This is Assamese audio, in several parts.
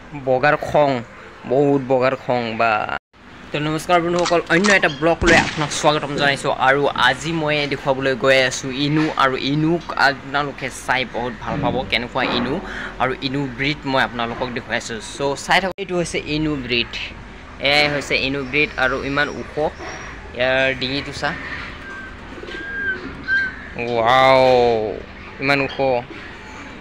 বগাৰ খং বহুত বগাৰ খং বা তো নমস্কাৰ বন্ধুসকল অন্য এটা ব্লগ লৈ আপোনাক স্বাগতম জনাইছোঁ আৰু আজি মই দেখুৱাবলৈ গৈ আছোঁ ইনু আৰু ইনুক আপোনালোকে চাই বহুত ভাল পাব কেনেকুৱা ইনু আৰু ইনু ব্ৰীড মই আপোনালোকক দেখুৱাইছোঁ চ' চাই থাকক এইটো হৈছে ইনু ব্ৰীড এয়াই হৈছে ইনু ব্ৰীড আৰু ইমান ওখ ইয়াৰ ডিঙিটো চা ৱাও ইমান ওখ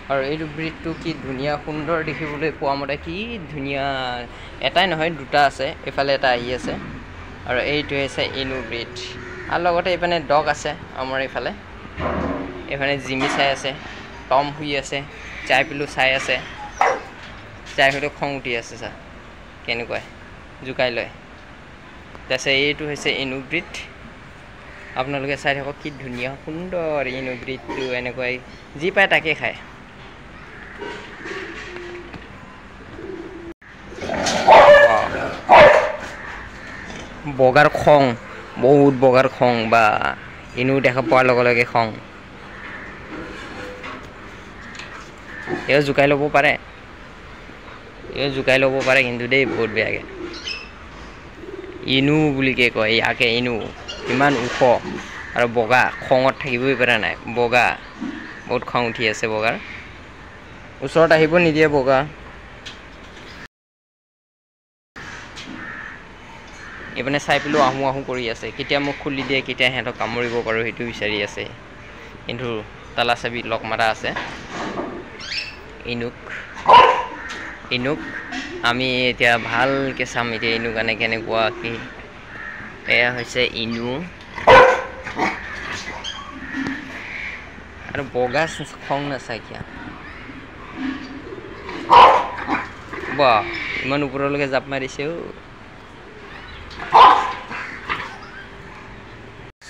আৰু এইটো ব্ৰীডটো কি ধুনীয়া সুন্দৰ দেখিবলৈ পোৱা মতে কি ধুনীয়া এটাই নহয় দুটা আছে এফালে এটা আহি আছে আৰু এইটো হৈছে ইনু ব্ৰীড আৰু লগতে এইফালে ডগ আছে আমাৰ এইফালে জিমি চাই আছে টম শুই আছে চাই পিলো চাই আছে চাই পিলো খং উঠি আছে চা কেনেকুৱা জোকাই লয় তাৰপিছত এইটো হৈছে ইনু ব্ৰীড আপোনালোকে চাই থাকক কি ধুনীয়া সুন্দৰ ইনু ব্ৰীডটো এনেকুৱাই যি পায় তাকে খায় বগাৰ খং বহুত বগাৰ খং বা ইনু দেখা পোৱাৰ লগে লগে খং এও জোকাই ল'ব পাৰে কিন্তু দেই বহুত বেয়াকৈ ইনু বুলিকে কয় ইয়াকে ইনু ইমান ওখ আৰু বগা খঙত থাকিবই পৰা নাই বগা বহুত খং উঠি আছে বগাৰ ওচৰত আহিব নিদিয়ে বগা এইপিনে চাই পেলাই আহোঁ কৰি আছে কেতিয়া মোক খুলি দিয়ে কেতিয়া সিহঁতক কামুৰিব পাৰোঁ সেইটো বিচাৰি আছে কিন্তু তালা চাবি লক মাৰা আছে ইনুক আমি এতিয়া ভালকৈ চাম এতিয়া ইনুক কাৰণে কেনেকুৱা কি এয়া হৈছে ইনু আৰু বগা খং নাচাই কিয়া বা ইমান ওপৰলৈকে জাপ মাৰিছে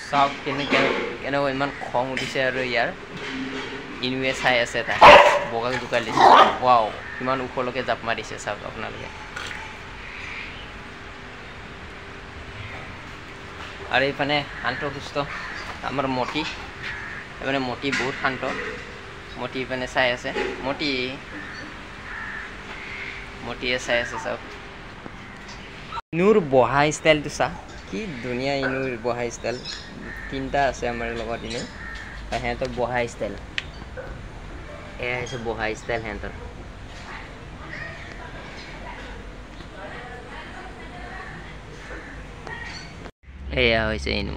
চাওক কেনেকুৱা ইমান খং উঠিছে আৰু ইয়াৰ ইনুৱে চাই আছে তাই বগাক জোকাই দিছে ৱাও ইমান ওপৰলৈকে জাপ মাৰিছে চাওক আপোনালোকে আৰু এইফালে শান্ত সুস্থ আমাৰ মতি এইফালে মতি বহুত শান্ত মতি এইফালে চাই আছে মতিয়ে চাই আছে চাওক ইনুৰ বহা ষ্টাইলটো চা কি ধুনীয়া ইনুৰ বহা ষ্টাইল তিনিটা আছে আমাৰ লগত ইনু সিহঁতৰ বহা ষ্টাইল এয়া হৈছে বহা ষ্টাইল সিহঁতৰ এয়া হৈছে ইনু